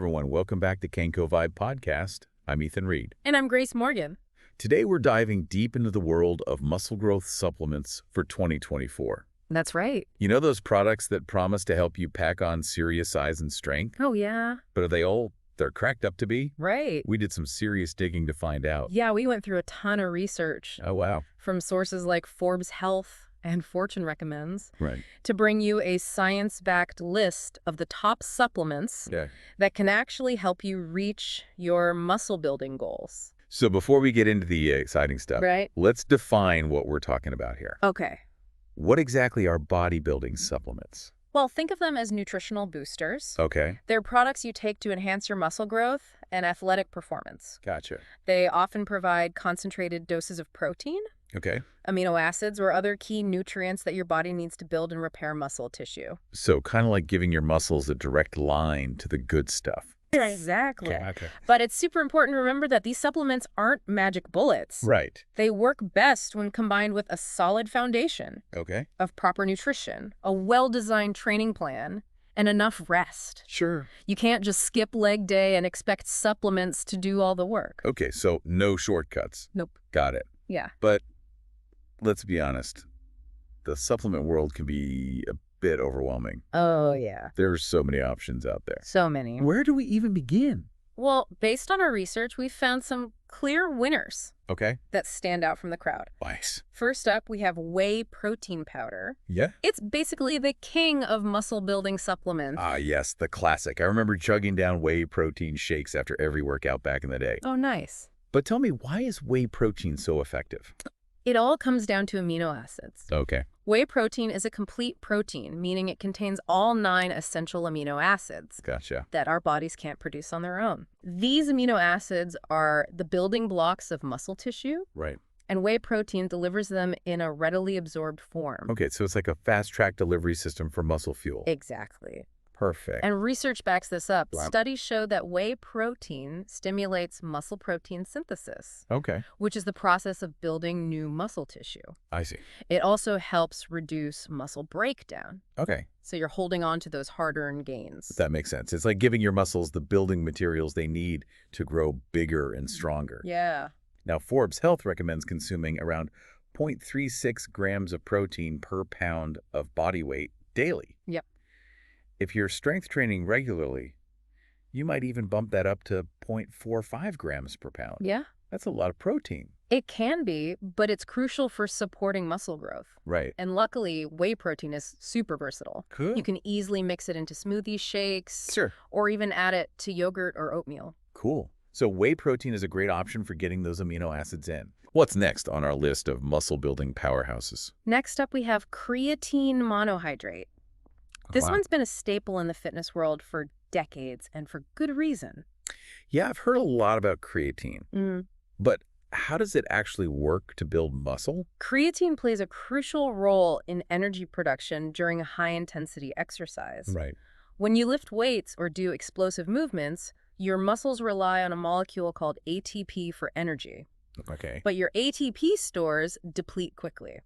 Everyone, welcome back to KenkoVibe Podcast. I'm Ethan Reed. And I'm Grace Morgan. Today we're diving deep into the world of muscle growth supplements for 2024. That's right. You know those products that promise to help you pack on serious size and strength? Oh, yeah. But are they're cracked up to be? Right. We did some serious digging to find out. Yeah, we went through a ton of research. Oh, wow. From sources like Forbes Health and Fortune Recommends. Right. To bring you a science-backed list of the top supplements that can actually help you reach your muscle building goals. So before we get into the exciting stuff, let's define what we're talking about here. Okay. What exactly are bodybuilding supplements? Well, think of them as nutritional boosters. Okay. They're products you take to enhance your muscle growth and athletic performance. Gotcha. They often provide concentrated doses of protein, okay, amino acids, or other key nutrients that your body needs to build and repair muscle tissue. So kind of like giving your muscles a direct line to the good stuff. Exactly. Okay. But it's super important to remember that these supplements aren't magic bullets. Right. They work best when combined with a solid foundation of proper nutrition, a well-designed training plan, and enough rest. Sure. You can't just skip leg day and expect supplements to do all the work. Okay, so no shortcuts. Nope. Got it. Yeah. But let's be honest, the supplement world can be a bit overwhelming. Oh, yeah. There's so many options out there. So many. Where do we even begin? Well, based on our research, we found some clear winners that stand out from the crowd. Nice. First up, we have whey protein powder. Yeah? It's basically the king of muscle-building supplements. Ah, yes, the classic. I remember chugging down whey protein shakes after every workout back in the day. Oh, nice. But tell me, why is whey protein so effective? It all comes down to amino acids. Okay. Whey protein is a complete protein, meaning it contains all 9 essential amino acids that our bodies can't produce on their own. These amino acids are the building blocks of muscle tissue. Right. And whey protein delivers them in a readily absorbed form. Okay, so it's like a fast-track delivery system for muscle fuel. Exactly. Perfect. And research backs this up. Wow. Studies show that whey protein stimulates muscle protein synthesis, which is the process of building new muscle tissue. I see. It also helps reduce muscle breakdown. Okay. So you're holding on to those hard-earned gains. That makes sense. It's like giving your muscles the building materials they need to grow bigger and stronger. Yeah. Now, Forbes Health recommends consuming around 0.36 grams of protein per pound of body weight daily. Yep. If you're strength training regularly, you might even bump that up to 0.45 grams per pound. Yeah. That's a lot of protein. It can be, but it's crucial for supporting muscle growth. Right. And luckily, whey protein is super versatile. Cool. You can easily mix it into smoothie shakes. Sure. Or even add it to yogurt or oatmeal. Cool. So whey protein is a great option for getting those amino acids in. What's next on our list of muscle-building powerhouses? Next up, we have creatine monohydrate. This one's been a staple in the fitness world for decades, and for good reason. Yeah, I've heard a lot about creatine. But how does it actually work to build muscle? Creatine plays a crucial role in energy production during a high-intensity exercise. Right. When you lift weights or do explosive movements, your muscles rely on a molecule called ATP for energy. Okay. But your ATP stores deplete quickly.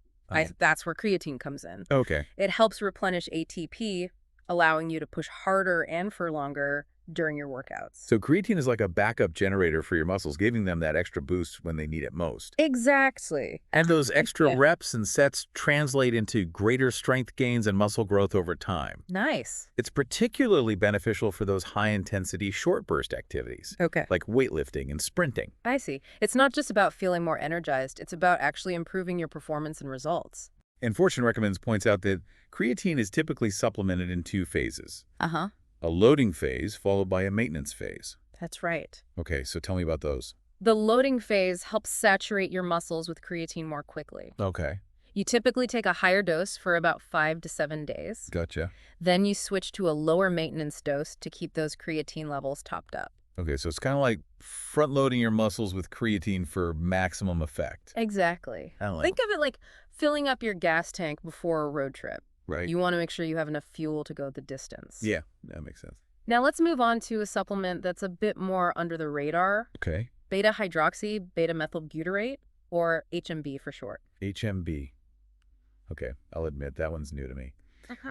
That's where creatine comes in. Okay. It helps replenish ATP, allowing you to push harder and for longer during your workouts. So creatine is like a backup generator for your muscles, giving them that extra boost when they need it most. Exactly. And those extra reps and sets translate into greater strength gains and muscle growth over time. Nice. It's particularly beneficial for those high-intensity short burst activities, like weightlifting and sprinting. I see. It's not just about feeling more energized. It's about actually improving your performance and results. And Fortune Recommends points out that creatine is typically supplemented in 2 phases. A loading phase followed by a maintenance phase. That's right. Okay, so tell me about those. The loading phase helps saturate your muscles with creatine more quickly. Okay. You typically take a higher dose for about 5 to 7 days. Gotcha. Then you switch to a lower maintenance dose to keep those creatine levels topped up. Okay, so it's kind of like front-loading your muscles with creatine for maximum effect. Exactly. Think of it like filling up your gas tank before a road trip. Right. You want to make sure you have enough fuel to go the distance. Yeah, that makes sense. Now let's move on to a supplement that's a bit more under the radar. Okay. Beta-hydroxy beta-methylbutyrate, or HMB for short. HMB. Okay, I'll admit that one's new to me.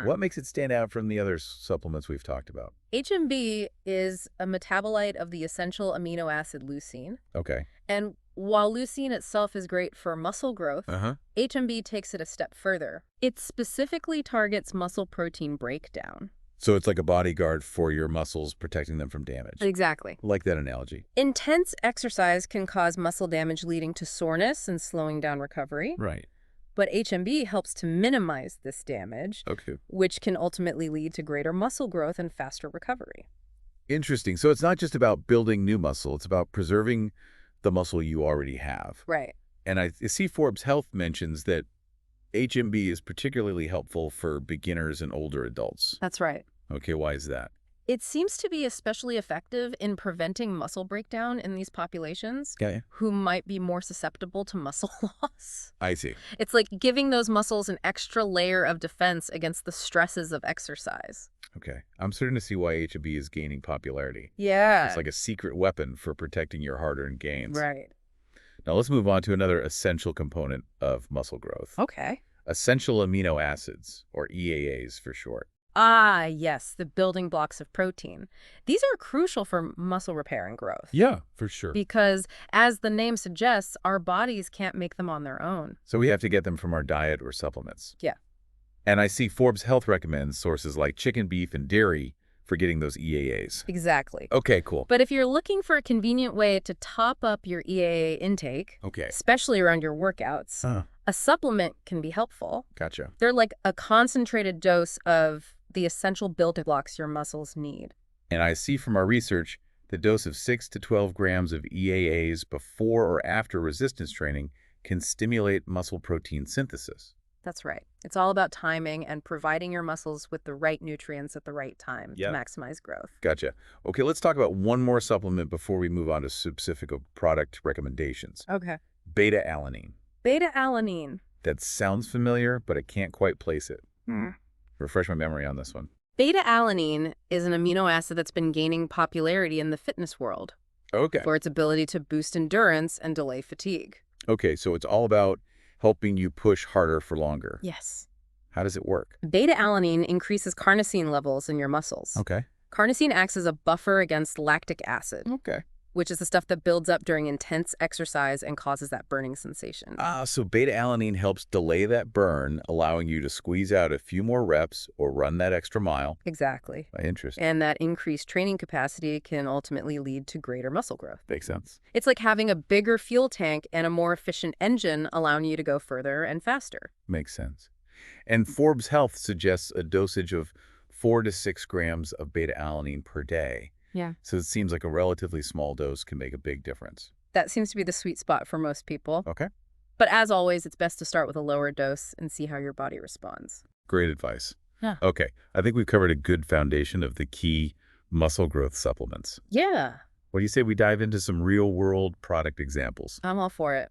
What makes it stand out from the other supplements we've talked about? HMB is a metabolite of the essential amino acid leucine. Okay. And while leucine itself is great for muscle growth, HMB takes it a step further. It specifically targets muscle protein breakdown. So it's like a bodyguard for your muscles, protecting them from damage. Exactly. Like that analogy. Intense exercise can cause muscle damage, leading to soreness and slowing down recovery. Right. But HMB helps to minimize this damage, which can ultimately lead to greater muscle growth and faster recovery. Interesting. So it's not just about building new muscle. It's about preserving the muscle you already have. Right. And I see Forbes Health mentions that HMB is particularly helpful for beginners and older adults. That's right. Okay, why is that? It seems to be especially effective in preventing muscle breakdown in these populations who might be more susceptible to muscle loss. I see. It's like giving those muscles an extra layer of defense against the stresses of exercise. Okay. I'm starting to see why HMB is gaining popularity. Yeah. It's like a secret weapon for protecting your hard-earned gains. Right. Now let's move on to another essential component of muscle growth. Okay. Essential amino acids, or EAAs for short. Ah, yes, the building blocks of protein. These are crucial for muscle repair and growth. Yeah, for sure. Because, as the name suggests, our bodies can't make them on their own. So we have to get them from our diet or supplements. Yeah. And I see Forbes Health recommends sources like chicken, beef, and dairy for getting those EAAs. Exactly. Okay, cool. But if you're looking for a convenient way to top up your EAA intake, especially around your workouts, a supplement can be helpful. Gotcha. They're like a concentrated dose of the essential building blocks your muscles need. And I see from our research, the dose of 6 to 12 grams of EAAs before or after resistance training can stimulate muscle protein synthesis. That's right. It's all about timing and providing your muscles with the right nutrients at the right time to maximize growth. Gotcha. Okay, let's talk about one more supplement before we move on to specific product recommendations. Okay. Beta-alanine. Beta-alanine. That sounds familiar, but I can't quite place it. Refresh my memory on this one. Beta-alanine is an amino acid that's been gaining popularity in the fitness world for its ability to boost endurance and delay fatigue. Okay, so it's all about helping you push harder for longer. Yes. How does it work? Beta-alanine increases carnosine levels in your muscles. Okay. Carnosine acts as a buffer against lactic acid. Okay. Which is the stuff that builds up during intense exercise and causes that burning sensation. So beta-alanine helps delay that burn, allowing you to squeeze out a few more reps or run that extra mile. Exactly. Interesting. And that increased training capacity can ultimately lead to greater muscle growth. Makes sense. It's like having a bigger fuel tank and a more efficient engine, allowing you to go further and faster. Makes sense. And Forbes Health suggests a dosage of 4 to 6 grams of beta-alanine per day. Yeah. So it seems like a relatively small dose can make a big difference. That seems to be the sweet spot for most people. Okay. But as always, it's best to start with a lower dose and see how your body responds. Great advice. Yeah. Okay. I think we've covered a good foundation of the key muscle growth supplements. Yeah. What do you say we dive into some real-world product examples? I'm all for it.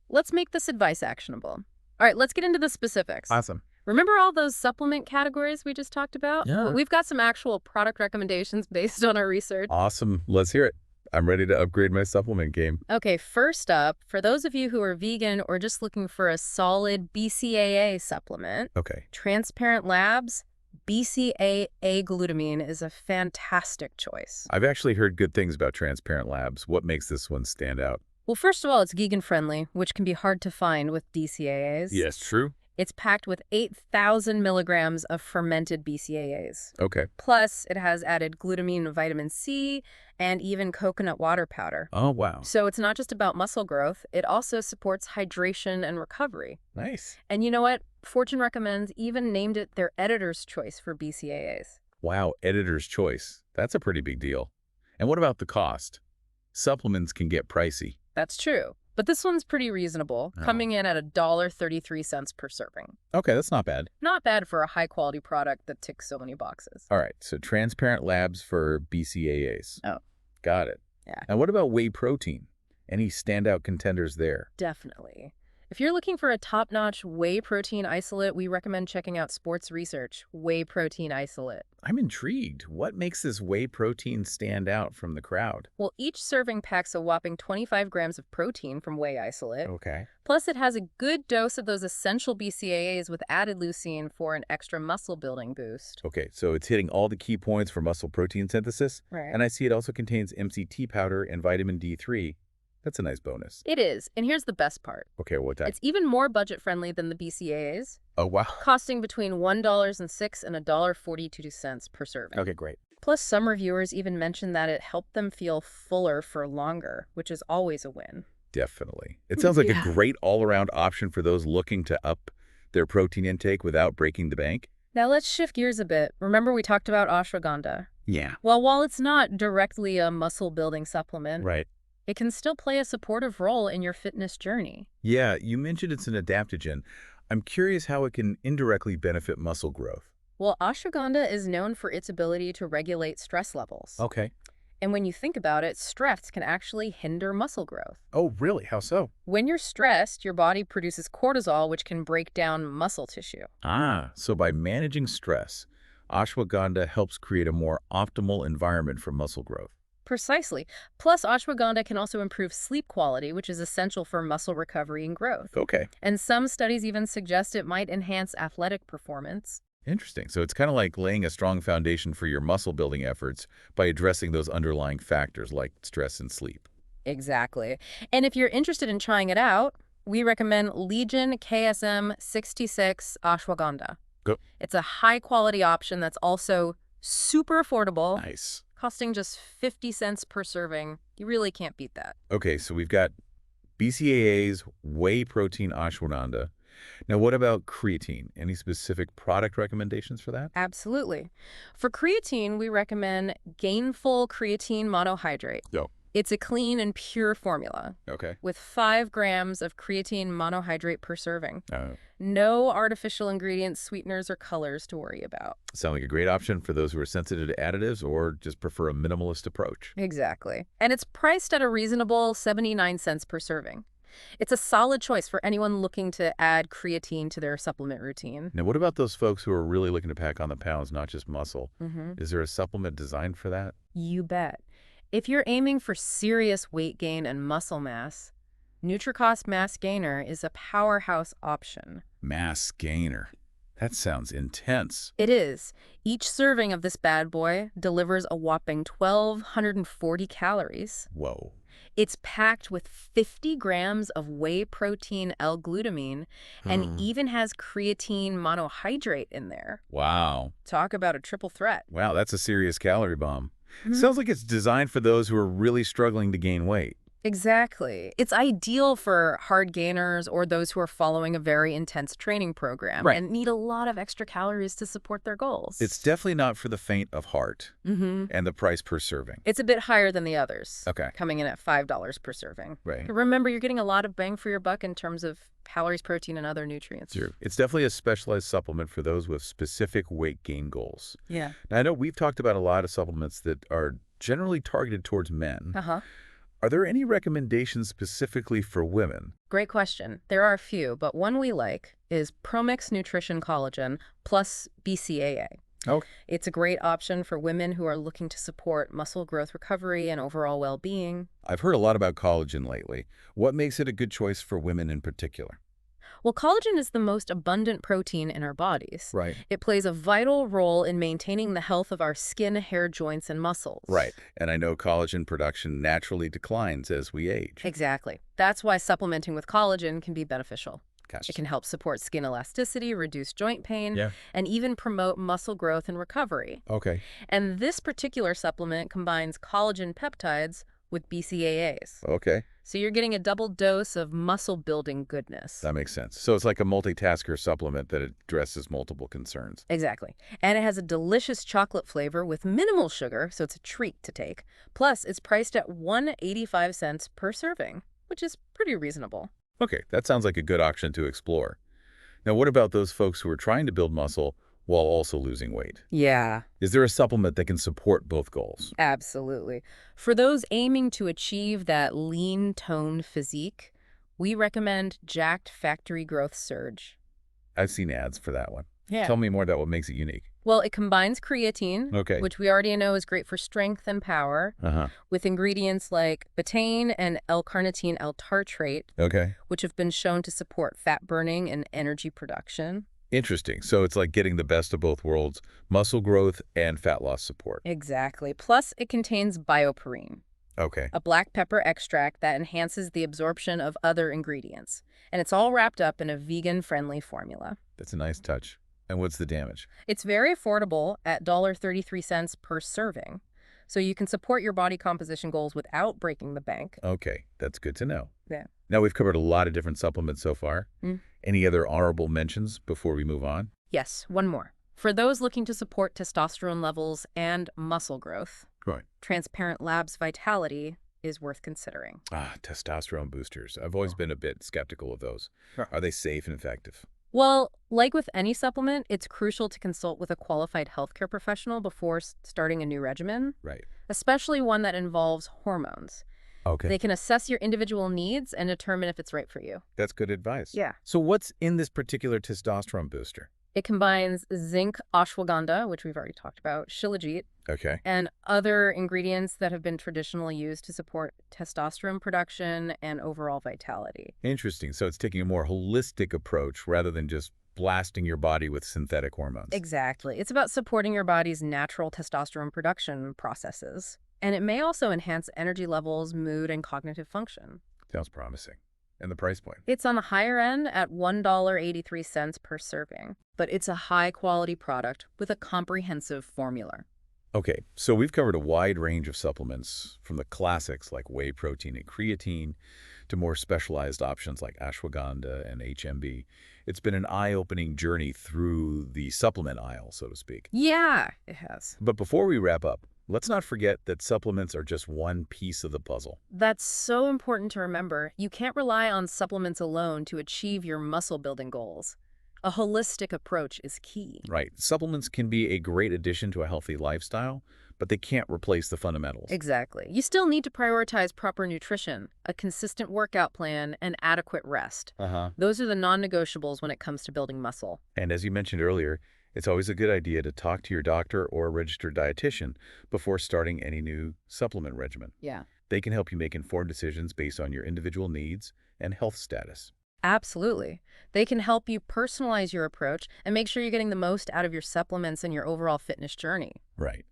Let's make this advice actionable. All right, let's get into the specifics. Awesome. Remember all those supplement categories we just talked about? Yeah. We've got some actual product recommendations based on our research. Awesome. Let's hear it. I'm ready to upgrade my supplement game. Okay, first up, for those of you who are vegan or just looking for a solid BCAA supplement, Transparent Labs BCAA glutamine is a fantastic choice. I've actually heard good things about Transparent Labs. What makes this one stand out? Well, first of all, it's vegan-friendly, which can be hard to find with BCAAs. Yes, true. It's packed with 8,000 milligrams of fermented BCAAs. Okay. Plus, it has added glutamine and vitamin C and even coconut water powder. Oh, wow. So it's not just about muscle growth. It also supports hydration and recovery. Nice. And you know what? Fortune Recommends even named it their editor's choice for BCAAs. Wow, editor's choice. That's a pretty big deal. And what about the cost? Supplements can get pricey. That's true. But this one's pretty reasonable, coming in at $1.33 per serving. Okay, that's not bad. Not bad for a high-quality product that ticks so many boxes. All right, so Transparent Labs for BCAAs. Oh. Got it. Yeah. And what about whey protein? Any standout contenders there? Definitely. If you're looking for a top-notch whey protein isolate, we recommend checking out Sports Research Whey Protein Isolate. I'm intrigued. What makes this whey protein stand out from the crowd? Well, each serving packs a whopping 25 grams of protein from whey isolate. Okay. Plus, it has a good dose of those essential BCAAs with added leucine for an extra muscle-building boost. Okay, so it's hitting all the key points for muscle protein synthesis. Right. And I see it also contains MCT powder and vitamin D3. That's a nice bonus. It is, and here's the best part. Okay, what's that? It's even more budget-friendly than the BCAAs, Oh, wow. costing between $1.06 and $1.42 per serving. Okay, great. Plus, some reviewers even mentioned that it helped them feel fuller for longer, which is always a win. Definitely. It sounds like Yeah. a great all-around option for those looking to up their protein intake without breaking the bank. Now let's shift gears a bit. Remember we talked about ashwagandha? Yeah. Well, while it's not directly a muscle-building supplement, Right. it can still play a supportive role in your fitness journey. Yeah, you mentioned it's an adaptogen. I'm curious how it can indirectly benefit muscle growth. Well, ashwagandha is known for its ability to regulate stress levels. Okay. And when you think about it, stress can actually hinder muscle growth. Oh, really? How so? When you're stressed, your body produces cortisol, which can break down muscle tissue. So by managing stress, ashwagandha helps create a more optimal environment for muscle growth. Precisely. Plus, ashwagandha can also improve sleep quality, which is essential for muscle recovery and growth. Okay. And some studies even suggest it might enhance athletic performance. Interesting. So it's kind of like laying a strong foundation for your muscle building efforts by addressing those underlying factors like stress and sleep. Exactly. And if you're interested in trying it out, we recommend Legion KSM 66 ashwagandha. Go. It's a high-quality option that's also super affordable. Nice. Costing just 50 cents per serving. You really can't beat that. Okay, so we've got BCAAs, whey protein ashwagandha. Now, what about creatine? Any specific product recommendations for that? Absolutely. For creatine, we recommend Gainful Creatine Monohydrate. Yo. It's a clean and pure formula Okay. with 5 grams of creatine monohydrate per serving. Oh. No artificial ingredients, sweeteners, or colors to worry about. Sound like a great option for those who are sensitive to additives or just prefer a minimalist approach. Exactly. And it's priced at a reasonable 79 cents per serving. It's a solid choice for anyone looking to add creatine to their supplement routine. Now, what about those folks who are really looking to pack on the pounds, not just muscle? Is there a supplement designed for that? You bet. If you're aiming for serious weight gain and muscle mass, Nutricost Mass Gainer is a powerhouse option. Mass gainer. That sounds intense. It is. Each serving of this bad boy delivers a whopping 1,240 calories. Whoa. It's packed with 50 grams of whey protein L-glutamine and even has creatine monohydrate in there. Wow. Talk about a triple threat. Wow, that's a serious calorie bomb. Sounds like it's designed for those who are really struggling to gain weight. Exactly. It's ideal for hard gainers or those who are following a very intense training program and need a lot of extra calories to support their goals. It's definitely not for the faint of heart. And the price per serving. It's a bit higher than the others. Okay. Coming in at $5 per serving. Right. Remember, you're getting a lot of bang for your buck in terms of calories, protein, and other nutrients. Sure. It's definitely a specialized supplement for those with specific weight gain goals. Yeah. Now, I know we've talked about a lot of supplements that are generally targeted towards men. Uh-huh. Are there any recommendations specifically for women? Great question. There are a few, but one we like is Promix Nutrition Collagen plus BCAA. Okay. It's a great option for women who are looking to support muscle growth recovery and overall well-being. I've heard a lot about collagen lately. What makes it a good choice for women in particular? Well, collagen is the most abundant protein in our bodies. Right. It plays a vital role in maintaining the health of our skin, hair, joints, and muscles. Right. And I know collagen production naturally declines as we age. Exactly. That's why supplementing with collagen can be beneficial. Gotcha. It can help support skin elasticity, reduce joint pain, Yeah. and even promote muscle growth and recovery. Okay. And this particular supplement combines collagen peptides with BCAAs. Okay. So you're getting a double dose of muscle-building goodness. That makes sense. So it's like a multitasker supplement that addresses multiple concerns. Exactly. And it has a delicious chocolate flavor with minimal sugar, so it's a treat to take. Plus, it's priced at $1.85 per serving, which is pretty reasonable. Okay, that sounds like a good option to explore. Now, what about those folks who are trying to build muscle while also losing weight? Yeah. Is there a supplement that can support both goals? Absolutely. For those aiming to achieve that lean-toned physique, We recommend Jacked Factory Growth Surge. I've seen ads for that one. Yeah. Tell me more about what makes it unique. Well, it combines creatine, Okay. which we already know is great for strength and power, with ingredients like betaine and L-carnitine L-tartrate, which have been shown to support fat burning and energy production. Interesting. So it's like getting the best of both worlds, muscle growth and fat loss support. Exactly. Plus, it contains bioperine, a black pepper extract that enhances the absorption of other ingredients. And it's all wrapped up in a vegan-friendly formula. That's a nice touch. And what's the damage? It's very affordable at $1.33 per serving, so you can support your body composition goals without breaking the bank. Okay, that's good to know. Yeah. Now, we've covered a lot of different supplements so far. Any other honorable mentions before we move on? Yes, one more. For those looking to support testosterone levels and muscle growth, Transparent Labs Vitality is worth considering. Testosterone boosters. I've always been a bit skeptical of those. Are they safe and effective? Well, like with any supplement, it's crucial to consult with a qualified healthcare professional before starting a new regimen, especially one that involves hormones. They can assess your individual needs and determine if it's right for you. That's good advice. Yeah. So what's in this particular testosterone booster? It combines zinc, ashwagandha, which we've already talked about, shilajit, and other ingredients that have been traditionally used to support testosterone production and overall vitality. Interesting. So it's taking a more holistic approach rather than just blasting your body with synthetic hormones. Exactly. It's about supporting your body's natural testosterone production processes. And it may also enhance energy levels, mood, and cognitive function. Sounds promising. And the price point? It's on the higher end at $1.83 per serving, but it's a high-quality product with a comprehensive formula. Okay, so we've covered a wide range of supplements, from the classics like whey protein and creatine to more specialized options like ashwagandha and HMB. It's been an eye-opening journey through the supplement aisle, so to speak. Yeah, it has. But before we wrap up, let's not forget that supplements are just one piece of the puzzle. That's so important to remember. You can't rely on supplements alone to achieve your muscle-building goals. A holistic approach is key. Right. Supplements can be a great addition to a healthy lifestyle, but they can't replace the fundamentals. Exactly. You still need to prioritize proper nutrition, a consistent workout plan, and adequate rest. Those are the non-negotiables when it comes to building muscle. And as you mentioned earlier, it's always a good idea to talk to your doctor or a registered dietitian before starting any new supplement regimen. Yeah. They can help you make informed decisions based on your individual needs and health status. Absolutely. They can help you personalize your approach and make sure you're getting the most out of your supplements and your overall fitness journey. Right.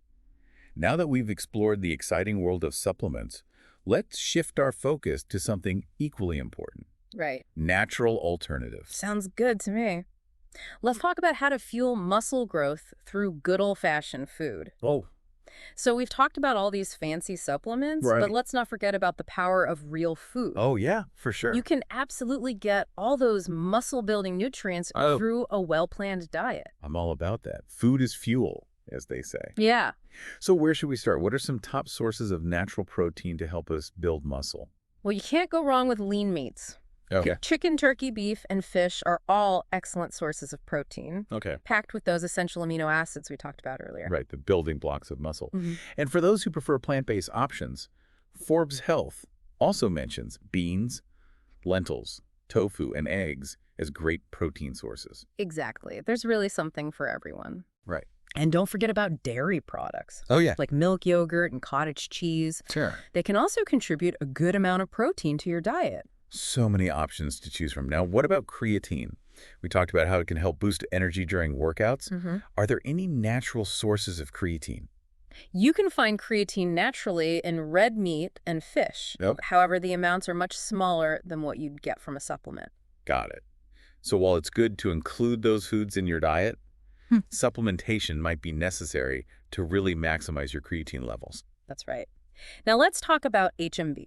Now that we've explored the exciting world of supplements, let's shift our focus to something equally important. Right. Natural alternatives. Sounds good to me. Let's talk about how to fuel muscle growth through good old-fashioned food. So we've talked about all these fancy supplements, but let's not forget about the power of real food. Oh, yeah, for sure. You can absolutely get all those muscle-building nutrients through a well-planned diet. I'm all about that. Food is fuel, as they say. Yeah. So where should we start? What are some top sources of natural protein to help us build muscle? Well, you can't go wrong with lean meats. Chicken, turkey, beef, and fish are all excellent sources of protein, packed with those essential amino acids we talked about earlier. Right, the building blocks of muscle. And for those who prefer plant-based options, Forbes Health also mentions beans, lentils, tofu, and eggs as great protein sources. Exactly. There's really something for everyone. Right. And don't forget about dairy products. Like milk, yogurt, and cottage cheese. Sure. They can also contribute a good amount of protein to your diet. So many options to choose from. Now, what about creatine? We talked about how it can help boost energy during workouts. Are there any natural sources of creatine? You can find creatine naturally in red meat and fish. However, the amounts are much smaller than what you'd get from a supplement. Got it. So while it's good to include those foods in your diet, supplementation might be necessary to really maximize your creatine levels. That's right. Now let's talk about HMB.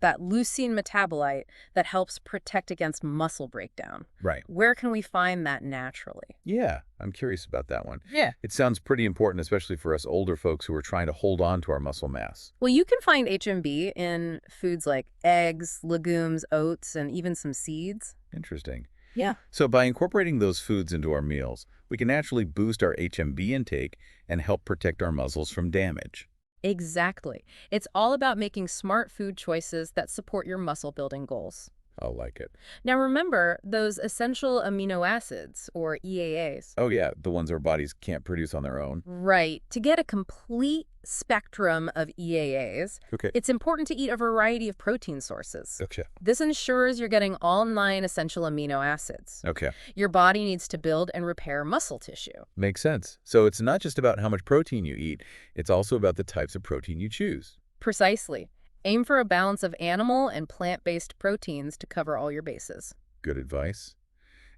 That leucine metabolite that helps protect against muscle breakdown. Right. Where can we find that naturally? Yeah, I'm curious about that one. Yeah. It sounds pretty important, especially for us older folks who are trying to hold on to our muscle mass. Well, you can find HMB in foods like eggs, legumes, oats, and even some seeds. Interesting. Yeah. So by incorporating those foods into our meals, we can naturally boost our HMB intake and help protect our muscles from damage. Exactly. It's all about making smart food choices that support your muscle building goals. I like it. Now remember, those essential amino acids, or EAAs. Oh, yeah, the ones our bodies can't produce on their own. Right. To get a complete spectrum of EAAs, Okay. it's important to eat a variety of protein sources. Okay. This ensures you're getting all 9 essential amino acids. Okay. Your body needs to build and repair muscle tissue. Makes sense. So it's not just about how much protein you eat, it's also about the types of protein you choose. Precisely. Aim for a balance of animal and plant-based proteins to cover all your bases. Good advice.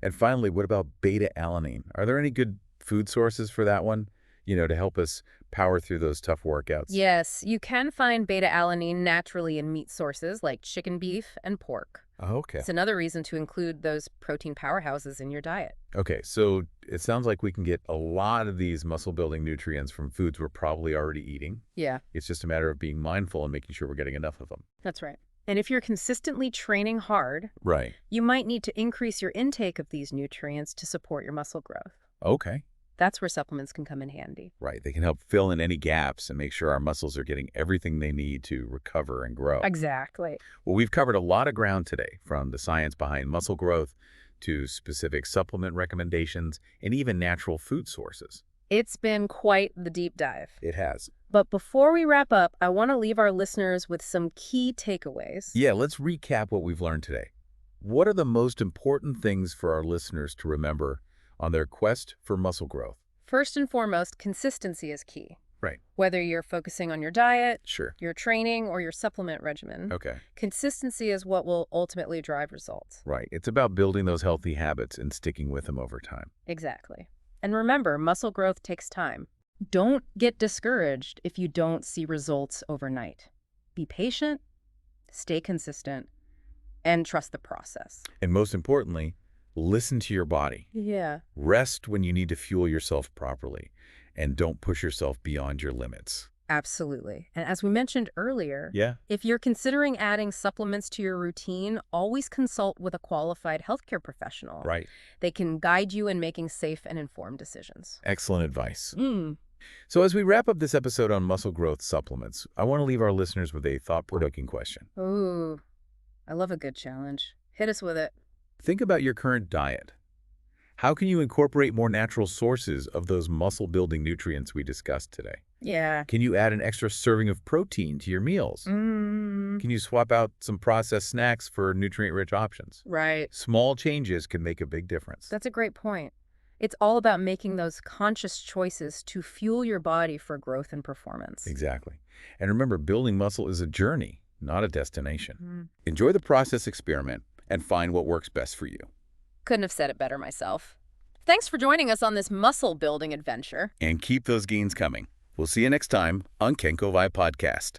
And finally, what about beta-alanine? Are there any good food sources for that one, to help us power through those tough workouts? Yes, you can find beta-alanine naturally in meat sources like chicken, beef, and pork. Oh, okay. It's another reason to include those protein powerhouses in your diet. Okay, so it sounds like we can get a lot of these muscle-building nutrients from foods we're probably already eating. Yeah. It's just a matter of being mindful and making sure we're getting enough of them. That's right. And if you're consistently training hard, Right. you might need to increase your intake of these nutrients to support your muscle growth. Okay. That's where supplements can come in handy. Right. They can help fill in any gaps and make sure our muscles are getting everything they need to recover and grow. Exactly. Well, we've covered a lot of ground today, from the science behind muscle growth to specific supplement recommendations and even natural food sources. It's been quite the deep dive. It has. But before we wrap up, I want to leave our listeners with some key takeaways. Yeah, let's recap what we've learned today. What are the most important things for our listeners to remember on their quest for muscle growth? First and foremost, consistency is key. Right. Whether you're focusing on your diet, Sure. your training, or your supplement regimen, Okay. consistency is what will ultimately drive results. Right. It's about building those healthy habits and sticking with them over time. Exactly. And remember, muscle growth takes time. Don't get discouraged if you don't see results overnight. Be patient, stay consistent, and trust the process. And most importantly, listen to your body. Yeah. Rest when you need to fuel yourself properly, and don't push yourself beyond your limits. Absolutely. And as we mentioned earlier, Yeah. if you're considering adding supplements to your routine, always consult with a qualified healthcare professional. Right. They can guide you in making safe and informed decisions. Excellent advice. So as we wrap up this episode on muscle growth supplements, I want to leave our listeners with a thought-provoking question. Ooh, I love a good challenge. Hit us with it. Think about your current diet. How can you incorporate more natural sources of those muscle-building nutrients we discussed today? Yeah. Can you add an extra serving of protein to your meals? Can you swap out some processed snacks for nutrient-rich options? Right. Small changes can make a big difference. That's a great point. It's all about making those conscious choices to fuel your body for growth and performance. Exactly. And remember, building muscle is a journey, not a destination. Enjoy the process experiment and find what works best for you. Couldn't have said it better myself. Thanks for joining us on this muscle-building adventure. And keep those gains coming. We'll see you next time on KenkoVibe Podcast.